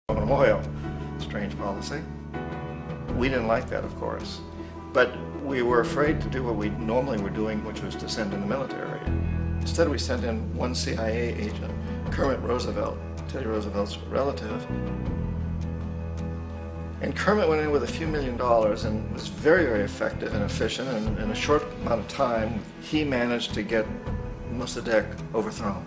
on oil. Strange policy. We didn't like that, of course, but we were afraid to do what we normally were doing, which was to send in the military. Instead, we sent in one CIA agent, Kermit Roosevelt, Teddy Roosevelt's relative. And Kermit went in with a few $1 million and was very, very effective and efficient. And in a short amount of time, he managed to get Mossadegh overthrown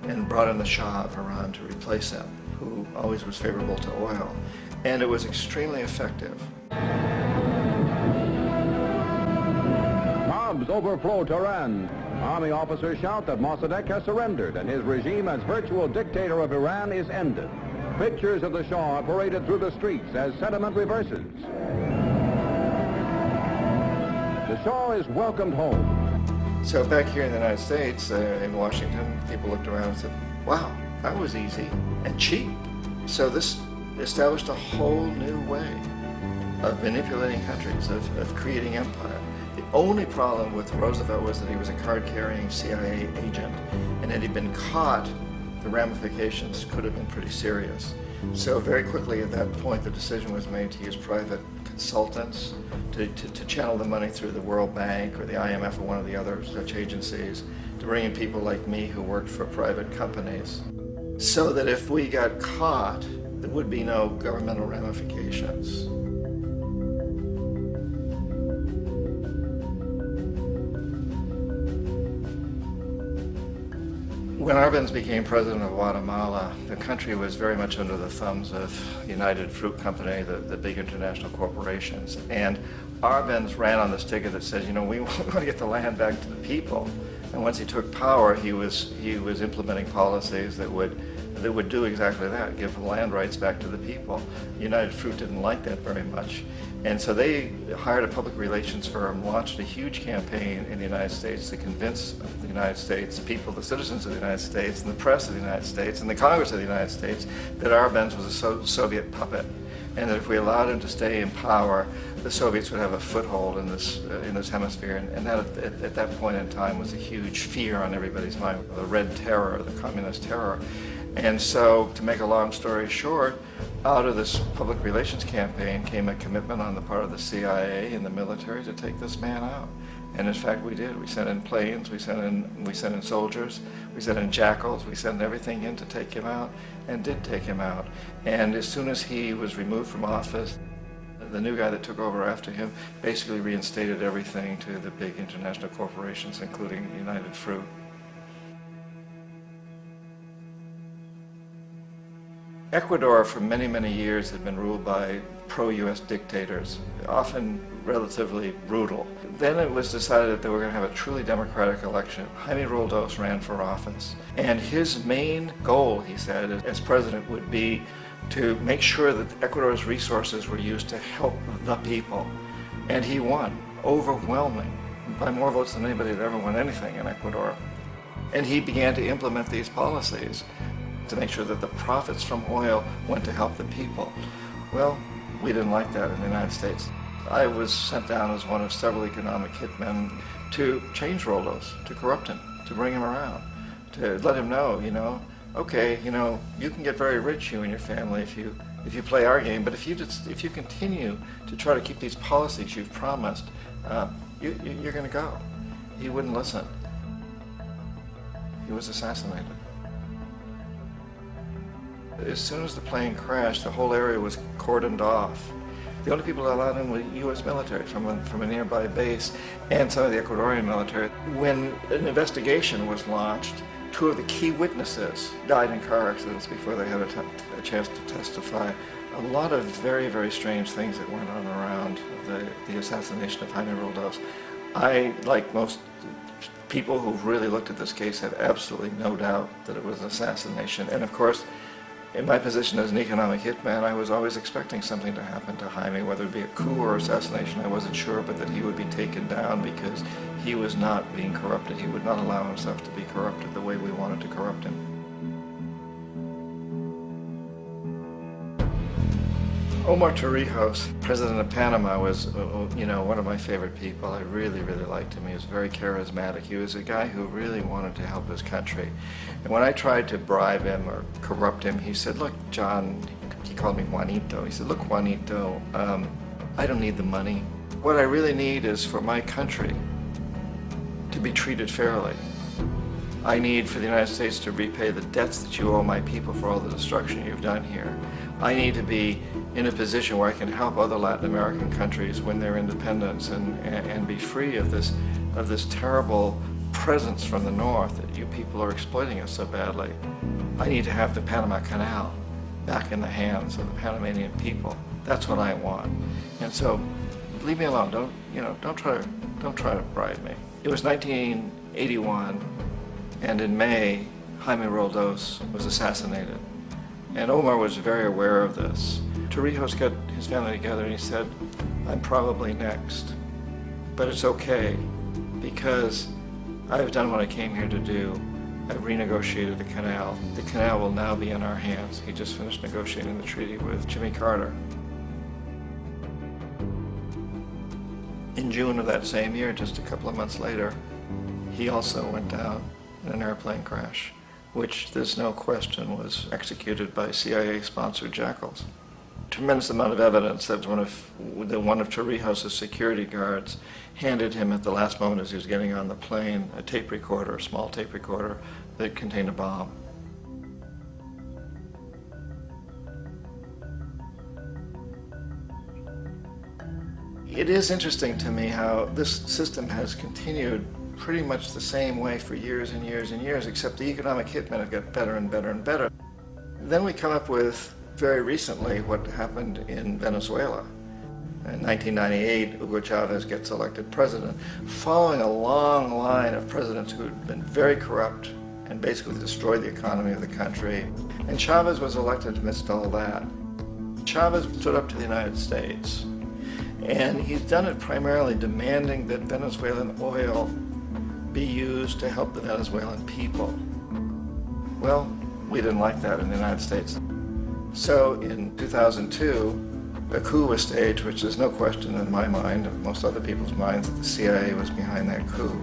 and brought in the Shah of Iran to replace him, who always was favorable to oil. And it was extremely effective. Mobs overflow Tehran. Army officers shout that Mossadegh has surrendered and his regime as virtual dictator of Iran is ended. Pictures of the Shah are paraded through the streets as sentiment reverses. The Shah is welcomed home. So back here in the United States, in Washington, people looked around and said, wow, that was easy and cheap. So this established a whole new way of manipulating countries, of creating empire. The only problem with Roosevelt was that he was a card-carrying CIA agent, and had he been caught, the ramifications could have been pretty serious. So very quickly at that point, the decision was made to use private consultants to channel the money through the World Bank or the IMF or one of the other such agencies, to bring in people like me who worked for private companies, so that if we got caught, there would be no governmental ramifications. When Arbenz became president of Guatemala, the country was very much under the thumbs of United Fruit Company, the big international corporations. And Arbenz ran on this ticket that said, you know, we want to get the land back to the people. And once he took power, he was implementing policies that would do exactly that, give land rights back to the people. United Fruit didn't like that very much. And so they hired a public relations firm, launched a huge campaign in the United States to convince the United States, the people, the citizens of the United States, and the press of the United States, and the Congress of the United States, that Arbenz was a Soviet puppet, and that if we allowed him to stay in power, the Soviets would have a foothold in this hemisphere. And that at that point in time was a huge fear on everybody's mind, the Red Terror, the Communist terror. And so, to make a long story short, out of this public relations campaign came a commitment on the part of the CIA and the military to take this man out. And in fact, we did. We sent in planes, we sent in soldiers, we sent in jackals, we sent everything in to take him out, and did take him out. And as soon as he was removed from office, the new guy that took over after him basically reinstated everything to the big international corporations, including United Fruit. Ecuador for many, many years had been ruled by pro-US dictators, often relatively brutal. Then it was decided that they were going to have a truly democratic election. Jaime Roldos ran for office, and his main goal, he said, as president would be to make sure that Ecuador's resources were used to help the people. And he won, overwhelming, by more votes than anybody had ever won anything in Ecuador. And he began to implement these policies to make sure that the profits from oil went to help the people. Well, we didn't like that in the United States. I was sent down as one of several economic hitmen to change Roldos, to corrupt him, to bring him around, to let him know, you know, okay, you know, you can get very rich, you and your family, if you play our game, but if you continue to try to keep these policies you've promised, you're going to go. He wouldn't listen. He was assassinated. As soon as the plane crashed, the whole area was cordoned off. The only people allowed in were U.S. military from a nearby base and some of the Ecuadorian military. When an investigation was launched, two of the key witnesses died in car accidents before they had a chance to testify. A lot of very, very strange things that went on around the assassination of Jaime Roldos. I, like most people who've really looked at this case, have absolutely no doubt that it was an assassination. And of course, in my position as an economic hitman, I was always expecting something to happen to Jaime, whether it be a coup or assassination, I wasn't sure, but that he would be taken down because he was not being corrupted. He would not allow himself to be corrupted the way we wanted to corrupt him. Omar Torrijos, president of Panama, was, you know, one of my favorite people. I really, really liked him. He was very charismatic. He was a guy who really wanted to help his country. And when I tried to bribe him or corrupt him, he said, look, John, he called me Juanito. He said, look, Juanito, I don't need the money. What I really need is for my country to be treated fairly. I need for the United States to repay the debts that you owe my people for all the destruction you've done here. I need to be in a position where I can help other Latin American countries win their independence and be free of this terrible presence from the North that you people are exploiting us so badly. I need to have the Panama Canal back in the hands of the Panamanian people. That's what I want. And so, leave me alone. Don't try to bribe me. It was 1981. And in May, Jaime Roldos was assassinated. And Omar was very aware of this. Torrijos got his family together and he said, I'm probably next. But it's okay, because I've done what I came here to do. I've renegotiated the canal. The canal will now be in our hands. He just finished negotiating the treaty with Jimmy Carter. In June of that same year, just a couple of months later, he also went down in an airplane crash, which there's no question was executed by CIA-sponsored jackals. Tremendous amount of evidence that one of Torrijos' security guards handed him at the last moment as he was getting on the plane a tape recorder, a small tape recorder that contained a bomb. It is interesting to me how this system has continued pretty much the same way for years and years and years, except the economic hitmen have got better and better and better. Then we come up with, very recently, what happened in Venezuela. In 1998, Hugo Chavez gets elected president, following a long line of presidents who had been very corrupt and basically destroyed the economy of the country. And Chavez was elected amidst all that. Chavez stood up to the United States, and he's done it primarily demanding that Venezuelan oil be used to help the Venezuelan people. Well, we didn't like that in the United States. So in 2002, a coup was staged, which there's no question in my mind, and most other people's minds, that the CIA was behind that coup.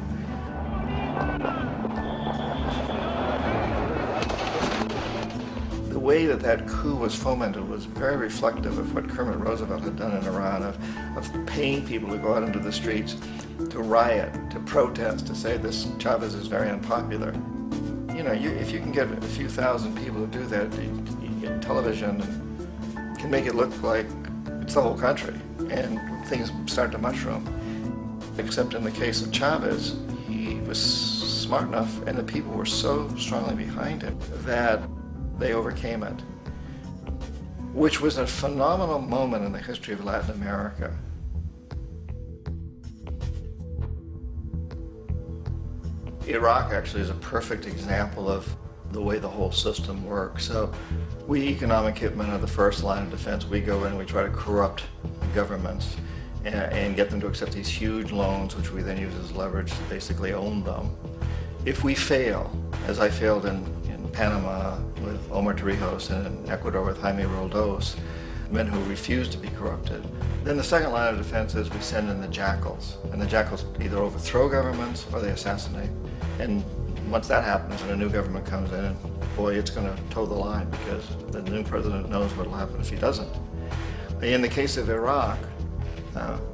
The way that coup was fomented was very reflective of what Kermit Roosevelt had done in Iran, of paying people to go out into the streets, to riot, to protest, to say this Chavez is very unpopular. You know, if you can get a few thousand people to do that, television can make it look like it's the whole country, and things start to mushroom. Except in the case of Chavez, he was smart enough, and the people were so strongly behind him that they overcame it, which was a phenomenal moment in the history of Latin America. Iraq actually is a perfect example of the way the whole system works. So we economic hitmen are the first line of defense. We go in and we try to corrupt governments and get them to accept these huge loans, which we then use as leverage to basically own them. If we fail, as I failed in Panama with Omar Torrijos and in Ecuador with Jaime Roldos, men who refuse to be corrupted, then the second line of defense is we send in the jackals. And the jackals either overthrow governments or they assassinate. And once that happens and a new government comes in, boy, it's going to toe the line, because the new president knows what will happen if he doesn't. In the case of Iraq,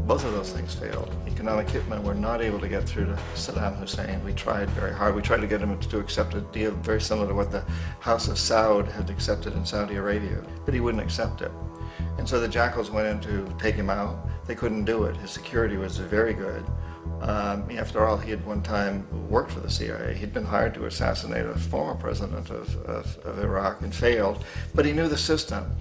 both of those things failed. Economic hitmen were not able to get through to Saddam Hussein. We tried very hard. We tried to get him to accept a deal very similar to what the House of Saud had accepted in Saudi Arabia, but he wouldn't accept it. And so the jackals went in to take him out. They couldn't do it. His security was very good. After all, he had one time worked for the CIA. He'd been hired to assassinate a former president of Iraq and failed, but he knew the system.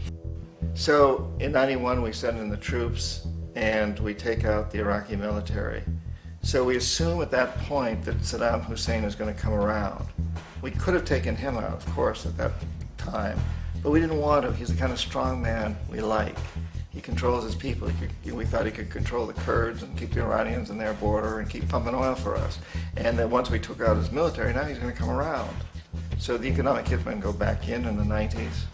So in '91, we send in the troops and we take out the Iraqi military. So we assume at that point that Saddam Hussein is going to come around. We could have taken him out, of course, at that time, but we didn't want to. He's the kind of strong man we like. He controls his people. We thought he could control the Kurds and keep the Iranians in their border and keep pumping oil for us. And then once we took out his military, now he's going to come around. So the economic hitmen go back in the 90s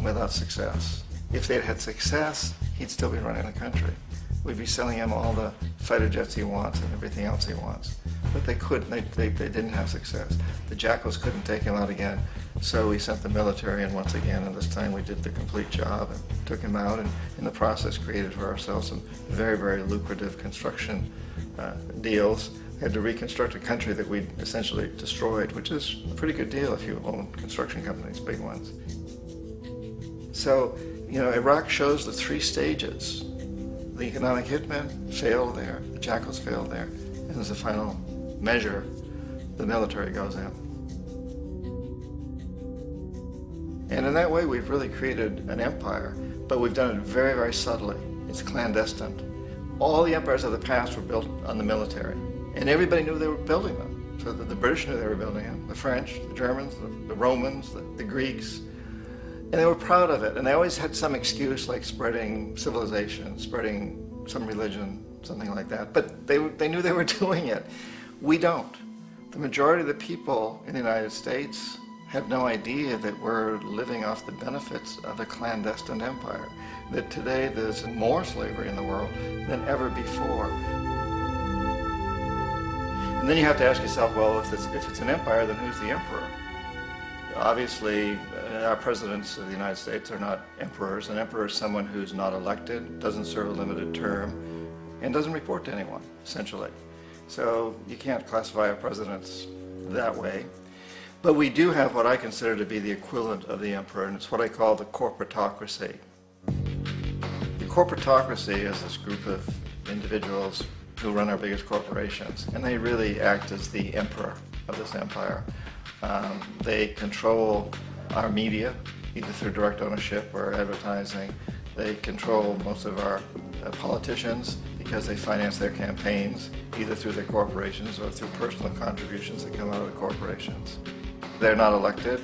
without success. If they'd had success, he'd still be running the country. We'd be selling him all the fighter jets he wants and everything else he wants. But they couldn't. They didn't have success. The jackals couldn't take him out again. So we sent the military in once again, and this time we did the complete job and took him out, and in the process created for ourselves some very, very lucrative construction deals. We had to reconstruct a country that we'd essentially destroyed, which is a pretty good deal if you own construction companies, big ones. So, Iraq shows the three stages. The economic hitmen failed there, the jackals failed there, and as a final measure, the military goes in. And in that way, we've really created an empire, but we've done it very, very subtly. It's clandestine. All the empires of the past were built on the military, and everybody knew they were building them. So the British knew they were building them, the French, the Germans, the Romans, the Greeks, and they were proud of it. And they always had some excuse, like spreading civilization, spreading some religion, something like that. But they knew they were doing it. We don't. The majority of the people in the United States have no idea that we're living off the benefits of a clandestine empire, that today there's more slavery in the world than ever before. And then you have to ask yourself, well, if it's an empire, then who's the emperor? Obviously, our presidents of the United States are not emperors. An emperor is someone who's not elected, doesn't serve a limited term, and doesn't report to anyone, essentially. So you can't classify our presidents that way. But we do have what I consider to be the equivalent of the emperor, and it's what I call the corporatocracy. The corporatocracy is this group of individuals who run our biggest corporations, and they really act as the emperor of this empire. They control our media, either through direct ownership or advertising. They control most of our politicians because they finance their campaigns, either through their corporations or through personal contributions that come out of the corporations. They're not elected,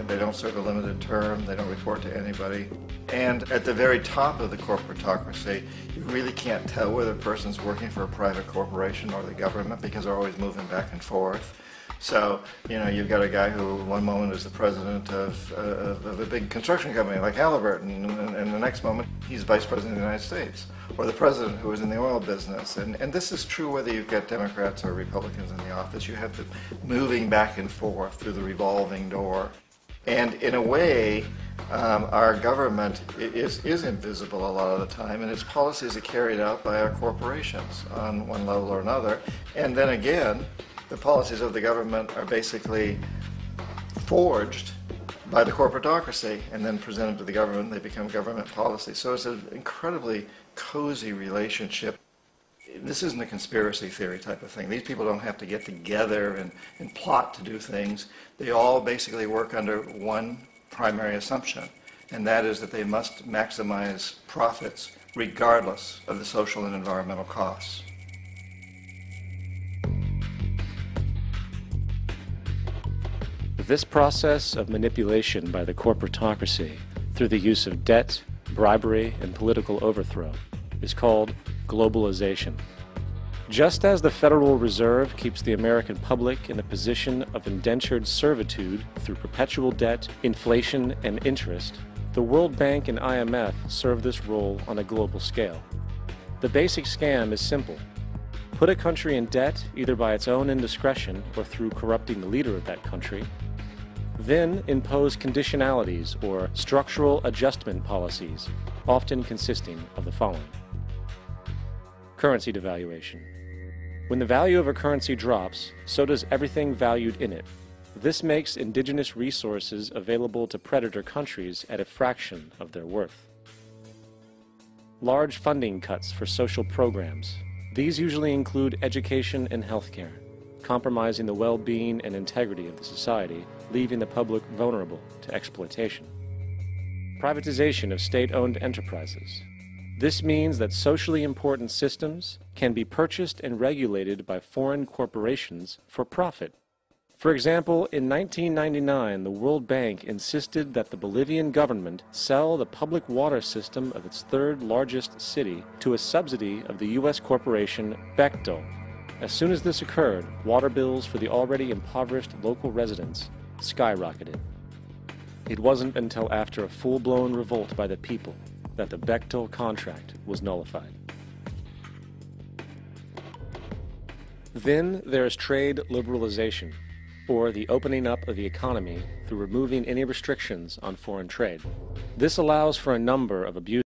they don't serve a limited term, they don't report to anybody. And at the very top of the corporatocracy, you really can't tell whether a person's working for a private corporation or the government because they're always moving back and forth. So, you've got a guy who one moment is the president of a big construction company like Halliburton, and the next moment he's vice president of the United States, or the president who is in the oil business. And this is true whether you've got Democrats or Republicans in the office. You have them moving back and forth through the revolving door. And in a way, our government is invisible a lot of the time, and its policies are carried out by our corporations on one level or another. And then again, the policies of the government are basically forged by the corporatocracy and then presented to the government. They become government policy. So it's an incredibly cozy relationship. This isn't a conspiracy theory type of thing. These people don't have to get together and plot to do things. They all basically work under one primary assumption, and that is that they must maximize profits regardless of the social and environmental costs. This process of manipulation by the corporatocracy through the use of debt, bribery, and political overthrow is called globalization. Just as the Federal Reserve keeps the American public in a position of indentured servitude through perpetual debt, inflation, and interest, the World Bank and IMF serve this role on a global scale. The basic scam is simple. Put a country in debt either by its own indiscretion or through corrupting the leader of that country, then impose conditionalities or structural adjustment policies, often consisting of the following. Currency devaluation. When the value of a currency drops, so does everything valued in it. This makes indigenous resources available to predator countries at a fraction of their worth. Large funding cuts for social programs. These usually include education and healthcare, compromising the well-being and integrity of the society, leaving the public vulnerable to exploitation. Privatization of state-owned enterprises. This means that socially important systems can be purchased and regulated by foreign corporations for profit. For example, in 1999, the World Bank insisted that the Bolivian government sell the public water system of its third largest city to a subsidy of the U.S. corporation Bechtel. As soon as this occurred, water bills for the already impoverished local residents skyrocketed. It wasn't until after a full-blown revolt by the people that the Bechtel contract was nullified. Then there is trade liberalization. or the opening up of the economy through removing any restrictions on foreign trade. This allows for a number of abuses